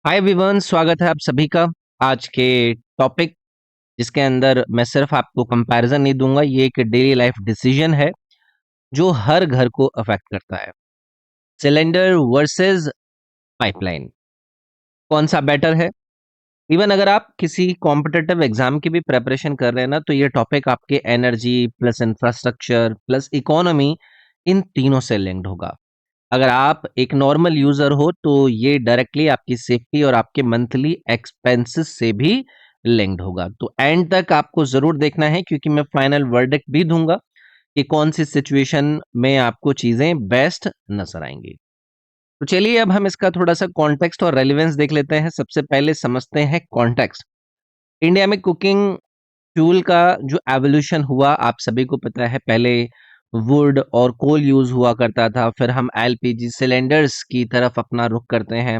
Hi everyone, स्वागत है आप सभी का आज के टॉपिक जिसके अंदर मैं सिर्फ आपको कंपैरिजन नहीं दूंगा। ये एक डेली लाइफ डिसीजन है जो हर घर को अफेक्ट करता है। सिलेंडर वर्सेस पाइपलाइन, कौन सा बेटर है? इवन अगर आप किसी कॉम्पिटिटिव एग्जाम की भी प्रिपरेशन कर रहे हैं ना, तो ये टॉपिक आपके energy plus infrastructure plus economy, इन तीनों से लिंक्ड होगा। अगर आप एक नॉर्मल यूजर हो तो ये डायरेक्टली आपकी सेफ्टी और आपके मंथली एक्सपेंसेस से भी लिंक्ड होगा। तो एंड तक आपको जरूर देखना है, क्योंकि मैं फाइनल वर्डिक्ट भी दूंगा कि कौन सी सिचुएशन में आपको चीजें बेस्ट नजर आएंगी। तो चलिए अब हम इसका थोड़ा सा कॉन्टेक्स्ट और रेलिवेंस देख लेते हैं। सबसे पहले समझते हैं कॉन्टेक्स्ट। इंडिया में कुकिंग फ्यूल का जो एवोल्यूशन हुआ आप सभी को पता है। पहले वुड और कोल यूज हुआ करता था, फिर हम एलपीजी सिलेंडर्स की तरफ अपना रुख करते हैं,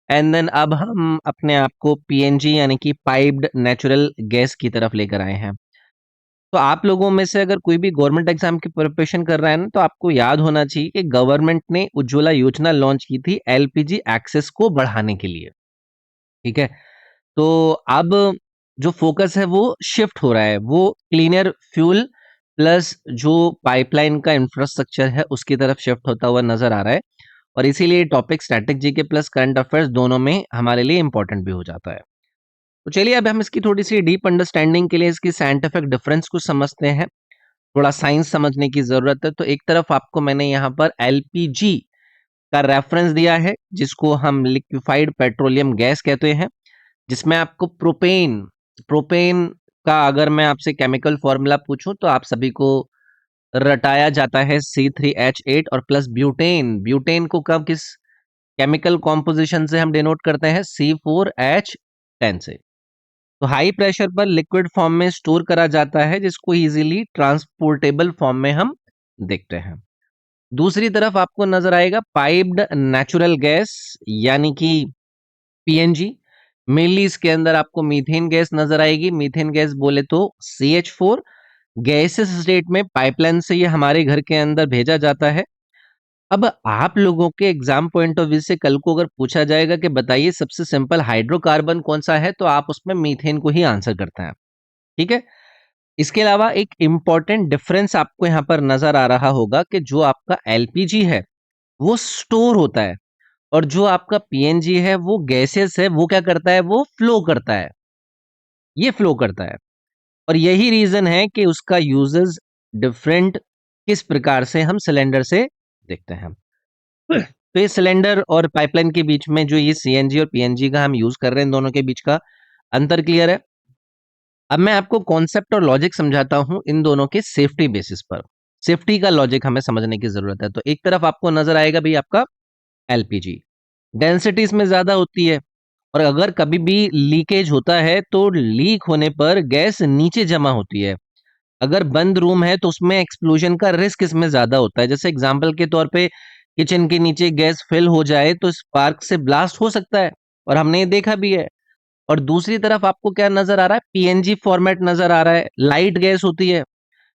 एंड देन अब हम अपने आप को पीएनजी यानी कि पाइप्ड नेचुरल गैस की तरफ लेकर आए हैं। तो आप लोगों में से अगर कोई भी गवर्नमेंट एग्जाम की प्रिपरेशन कर रहा है ना, तो आपको याद होना चाहिए कि गवर्नमेंट ने उज्ज्वला योजना लॉन्च की थी एलपीजी एक्सेस को बढ़ाने के लिए। ठीक है, तो अब जो फोकस है वो शिफ्ट हो रहा है, वो क्लीनर फ्यूल प्लस जो पाइपलाइन का इंफ्रास्ट्रक्चर है उसकी तरफ शिफ्ट होता हुआ नजर आ रहा है। और इसीलिए topic static GK plus current affairs दोनों में हमारे लिए इंपॉर्टेंट भी हो जाता है। तो चलिए अब हम इसकी थोड़ी सी डीप अंडरस्टैंडिंग के लिए इसकी साइंटिफिक डिफरेंस को समझते हैं। थोड़ा साइंस समझने की जरूरत है। तो एक तरफ आपको मैंने यहाँ पर एलपीजी का रेफरेंस दिया है, जिसको हम लिक्विफाइड पेट्रोलियम गैस कहते हैं, जिसमें आपको प्रोपेन प्रोपेन का अगर मैं आपसे केमिकल फॉर्मूला पूछूं तो आप सभी को रटाया जाता है C3H8 और प्लस ब्यूटेन। ब्यूटेन को कब किस केमिकल कॉम्पोजिशन से हम डिनोट करते हैं? C4H10 से। तो हाई प्रेशर पर लिक्विड फॉर्म में स्टोर करा जाता है, जिसको इजीली ट्रांसपोर्टेबल फॉर्म में हम देखते हैं। दूसरी तरफ आपको नजर आएगा पाइप्ड नेचुरल गैस यानी कि पीएनजी। मेनली इसके अंदर आपको मीथेन गैस नजर आएगी। मीथेन गैस बोले तो CH4 गैसेस स्टेट में पाइपलाइन से ये हमारे घर के अंदर भेजा जाता है। अब आप लोगों के एग्जाम पॉइंट ऑफ व्यू से कल को अगर पूछा जाएगा कि बताइए सबसे सिंपल हाइड्रोकार्बन कौन सा है, तो आप उसमें मीथेन को ही आंसर करते हैं। ठीक है, इसके अलावा एक इंपॉर्टेंट डिफरेंस आपको यहाँ पर नजर आ रहा होगा कि जो आपका एलपीजी है वो स्टोर होता है, और जो आपका पीएनजी है वो गैसेस है, वो क्या करता है? वो फ्लो करता है। ये फ्लो करता है, और यही रीजन है कि उसका यूजेस डिफरेंट किस प्रकार से हम सिलेंडर से देखते हैं। तो ये सिलेंडर और पाइपलाइन के बीच में जो ये सीएनजी और पीएनजी का हम यूज कर रहे हैं, इन दोनों के बीच का अंतर क्लियर है? अब मैं आपको कॉन्सेप्ट और लॉजिक समझाता हूं इन दोनों के सेफ्टी बेसिस पर। सेफ्टी का लॉजिक हमें समझने की जरूरत है। तो एक तरफ आपको नजर आएगा भाई आपका एलपीजी, डेंसिटी इसमें ज्यादा होती है, और अगर कभी भी लीकेज होता है तो लीक होने पर गैस नीचे जमा होती है। अगर बंद रूम है तो उसमें एक्सप्लोजन का रिस्क इसमें ज्यादा होता है। जैसे एग्जांपल के तौर पे किचन के नीचे गैस फिल हो जाए तो स्पार्क से ब्लास्ट हो सकता है, और हमने ये देखा भी है। और दूसरी तरफ आपको क्या नजर आ रहा है? पीएनजी फॉर्मेट नजर आ रहा है। लाइट गैस होती है,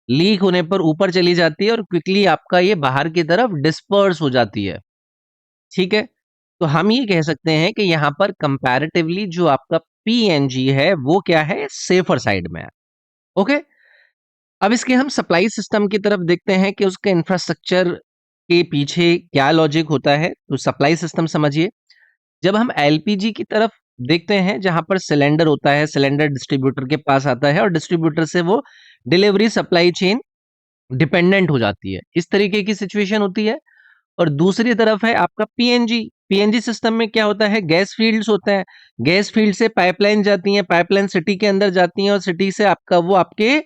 लीक होने पर ऊपर चली जाती है और क्विकली आपका ये बाहर की तरफ डिस्पर्स हो जाती है। ठीक है, तो हम ये कह सकते हैं कि यहाँ पर कंपैरेटिवली जो आपका पीएनजी है वो क्या है? सेफर साइड में है। ओके, अब इसके हम सप्लाई सिस्टम की तरफ देखते हैं कि उसके इंफ्रास्ट्रक्चर के पीछे क्या लॉजिक होता है। तो सप्लाई सिस्टम समझिए। जब हम एलपीजी की तरफ देखते हैं, जहां पर सिलेंडर होता है, सिलेंडर डिस्ट्रीब्यूटर के पास आता है और डिस्ट्रीब्यूटर से वो डिलीवरी सप्लाई चेन डिपेंडेंट हो जाती है, इस तरीके की सिचुएशन होती है। और दूसरी तरफ है आपका पीएनजी। पीएनजी सिस्टम में क्या होता है? गैस फील्ड्स होते हैं। गैस फील्ड से पाइपलाइन जाती हैं, पाइपलाइन सिटी के अंदर जाती हैं, और सिटी से आपका वो आपके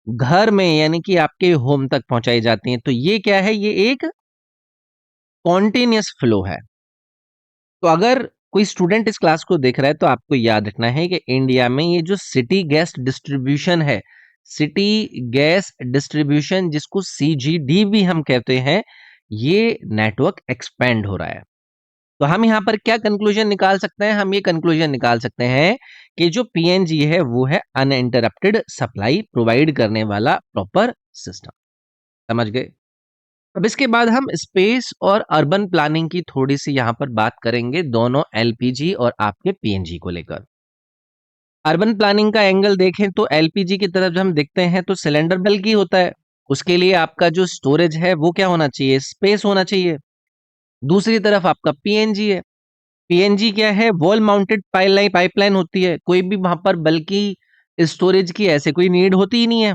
घर में यानी कि आपके होम तक पहुंचाई जाती हैं। तो ये क्या है? ये एक कॉन्टिन्यूअस फ्लो है। तो अगर कोई स्टूडेंट इस क्लास को देख रहा है तो आपको याद रखना है कि इंडिया में ये जो सिटी गैस डिस्ट्रीब्यूशन है, सिटी गैस डिस्ट्रीब्यूशन जिसको सीजीडी भी हम कहते हैं, ये नेटवर्क एक्सपेंड हो रहा है। तो हम यहाँ पर क्या कंक्लूजन निकाल सकते हैं? हम ये कंक्लूजन निकाल सकते हैं कि जो पीएनजी है वो है अनइंटरप्टेड सप्लाई प्रोवाइड करने वाला प्रॉपर सिस्टम। समझ गए? अब इसके बाद हम स्पेस और अर्बन प्लानिंग की थोड़ी-सी यहाँ पर बात करेंगे, दोनों एलपीजी और आपके पीएनजी को लेकर। अर्बन प्लानिंग का एंगल देखें तो एलपीजी की तरफ जब हम देखते हैं तो सिलेंडर बल्कि होता है। उसके लिए आपका जो स्टोरेज है वो क्या होना चाहिए? स्पेस होना चाहिए। दूसरी तरफ आपका पीएनजी है। पीएनजी क्या है? वॉल माउंटेड पाइपलाइन होती है। कोई भी वहाँ पर बल्कि स्टोरेज की ऐसे कोई नीड होती ही नहीं है।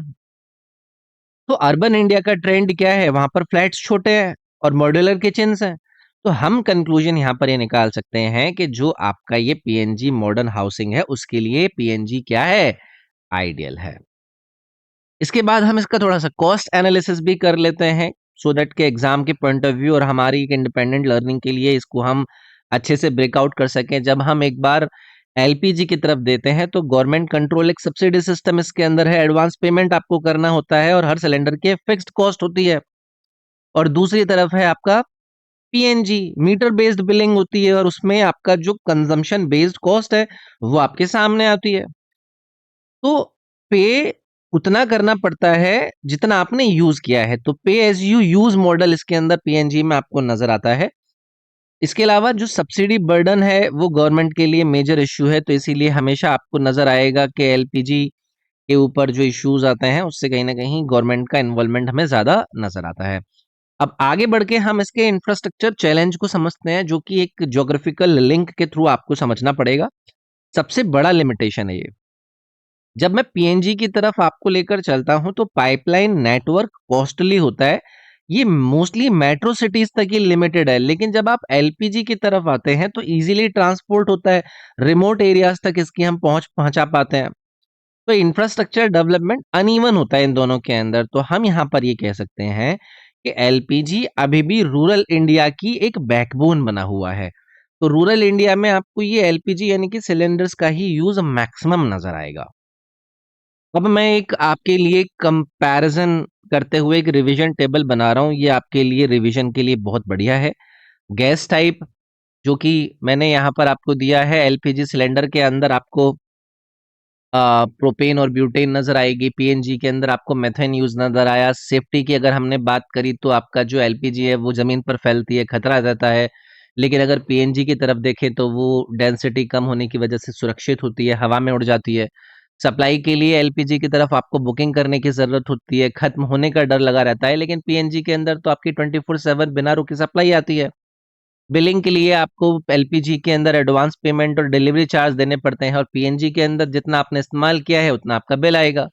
तो अर्बन इंडिया का ट्रेंड क्या है? वहाँ पर फ्लैट्स छोटे हैं और मॉड्यूलर किचन्स हैं। तो हम कंक्लूजन यहाँ पर ये निकाल सकते हैं कि जो आपका ये पीएनजी मॉडर्न हाउसिंग है, उसके लिए पीएनजी क्या है? आइडियल है। इसके बाद हम इसका थोड़ा-सा कॉस्ट एनालिसिस भी कर लेते हैं, सो दैट कि एग्ज़ाम के पॉइंट ऑफ व्यू और हमारी एक इंडिपेंडेंट लर्निंग के लिए इसको हम अच्छे से ब्रेकआउट कर सकें। जब हम एक बार एलपीजी की तरफ देते हैं, तो गवर्नमेंट कंट्रोल एक सब्सिडी सिस्टम इसके अंदर है, एडवांस पेमेंट आपको करना होता है और हर सिलेंडर की फिक्स्ड कॉस्ट होती है। और दूसरी तरफ है आपका पीएनजी, मीटर बेस्ड बिलिंग होती है और उसमें आपका जो कंजम्पशन बेस्ड कॉस्ट है, वो आपके सामने आती है। तो पे उतना करना पड़ता है जितना आपने यूज़ किया है, तो पे एज़ यू यूज़ मॉडल इसके अंदर पीएनजी में आपको नज़र आता है। इसके अलावा जो सब्सिडी बर्डन है, वो गवर्नमेंट के लिए मेजर इश्यू है, तो इसीलिए हमेशा आपको नज़र आएगा कि एलपीजी के ऊपर जो इश्यूज़ आते हैं, उससे कहीं न कहीं गवर्नमेंट का इन्वॉल्वमेंट हमें ज़्यादा नज़र आता है। अब आगे बढ़ के हम इसके इंफ्रास्ट्रक्चर चैलेंज को समझते हैं, जो कि एक ज्योग्राफिकल लिंक के थ्रू आपको समझना पड़ेगा। सबसे बड़ा लिमिटेशन है ये। जब मैं पीएनजी की तरफ आपको लेकर चलता हूँ तो पाइपलाइन नेटवर्क कॉस्टली होता है। ये मोस्टली मेट्रो सिटीज तक ही लिमिटेड है, लेकिन जब आप एलपीजी की तरफ आते हैं तो इजीली ट्रांसपोर्ट होता है। रिमोट एरियाज तक इसकी हम पहुंचा पाते हैं। तो इंफ्रास्ट्रक्चर डेवलपमेंट अनइवन होता है इन दोनों के अंदर। तो हम यहाँ पर ये कह सकते हैं कि एलपीजी अभी भी रूरल इंडिया की एक बैकबोन बना हुआ है। तो रूरल इंडिया में आपको ये एलपीजी यानी कि सिलेंडर्स का ही यूज मैक्सिमम नजर आएगा। अब मैं एक आपके लिए कंपैरिजन करते हुए एक रिवीजन टेबल बना रहा हूँ। ये आपके लिए रिवीजन के लिए बहुत बढ़िया है। गैस टाइप जो कि मैंने यहाँ पर आपको दिया है, एलपीजी सिलेंडर के अंदर आपको प्रोपेन और ब्यूटेन नजर आएगी। पीएनजी के अंदर आपको मेथेन यूज नजर आया। सेफ्टी की अगर हमने बात करी तो आपका जो एलपीजी है वो जमीन पर फैलती है, खतरा रहता है। लेकिन अगर पीएनजी की तरफ देखें तो वो डेंसिटी कम होने की वजह से सुरक्षित होती है, हवा में उड़ जाती है। सप्लाई के लिए एलपीजी की तरफ आपको बुकिंग करने की ज़रूरत होती है, खत्म होने का डर लगा रहता है, लेकिन पीएनजी के अंदर तो आपकी 24/7 बिना रुके सप्लाई आती है। बिलिंग के लिए आपको एलपीजी के अंदर एडवांस पेमेंट और डिलीवरी चार्ज देने पड़ते हैं और पीएनजी के अंदर जितना आपने इस्तेमाल किया है उतना आपका बिल आएगा।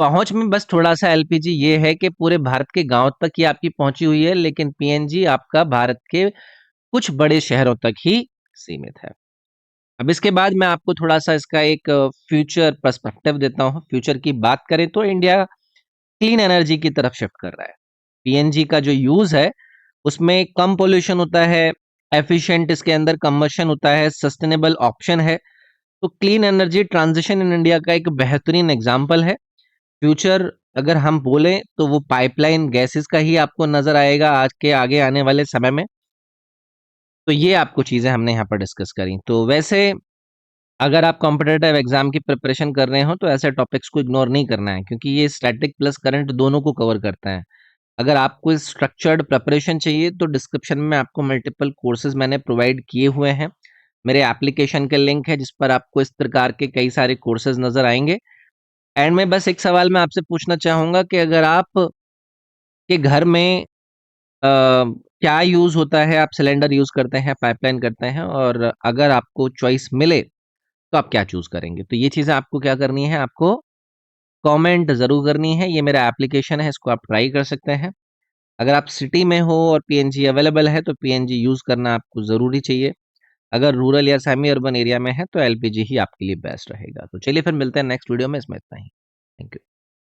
पहुँच में बस थोड़ा-सा एलपीजी ये है कि पूरे भारत के गाँव तक ही आपकी पहुँची हुई है, लेकिन पीएनजी आपका भारत के कुछ बड़े शहरों तक ही सीमित है। अब इसके बाद मैं आपको थोड़ा-सा इसका एक फ्यूचर पर्सपेक्टिव देता हूँ। फ्यूचर की बात करें तो इंडिया क्लीन एनर्जी की तरफ शिफ्ट कर रहा है। पीएनजी का जो यूज़ है, उसमें कम पॉल्यूशन होता है, एफिशिएंट इसके अंदर कंबशन होता है, सस्टेनेबल ऑप्शन है। तो clean energy transition in India का एक बेहतरीन एग्जाम्पल है। फ्यूचर अगर हम बोलें तो वो पाइपलाइन गैसेज़ का ही आपको नज़र आएगा आज के आगे आने वाले समय में। तो ये आपको चीज़ें हमने यहाँ पर डिस्कस करी। तो वैसे अगर आप कॉम्पिटिटिव एग्जाम की प्रिपरेशन कर रहे हो तो ऐसे टॉपिक्स को इग्नोर नहीं करना है, क्योंकि ये स्टैटिक प्लस करंट दोनों को कवर करता है। अगर आपको स्ट्रक्चर्ड प्रिपरेशन चाहिए तो डिस्क्रिप्शन में आपको मल्टीपल कोर्सेज मैंने प्रोवाइड किए हुए हैं। मेरे एप्लीकेशन के लिंक है जिस पर आपको इस प्रकार के कई सारे कोर्सेज नज़र आएँगे। एंड में बस एक सवाल मैं आपसे पूछना चाहूँगा कि अगर आप के घर में क्या यूज़ होता है? आप सिलेंडर यूज़ करते हैं, पाइपलाइन करते हैं और अगर आपको चॉइस मिले तो आप क्या चूज़ करेंगे? तो ये चीज़ें आपको क्या करनी है, आपको कमेंट ज़रूर करनी है। ये मेरा एप्लीकेशन है, इसको आप ट्राई कर सकते हैं। अगर आप सिटी में हो और पीएनजी अवेलेबल है, तो पीएनजी यूज़ करना आपको ज़रूरी चाहिए। अगर रूरल या सेमी अर्बन एरिया में है, तो एलपीजी ही आपके लिए बेस्ट रहेगा। तो चलिए फिर मिलते हैं नेक्स्ट वीडियो में, इसमें इतना ही। Thank you.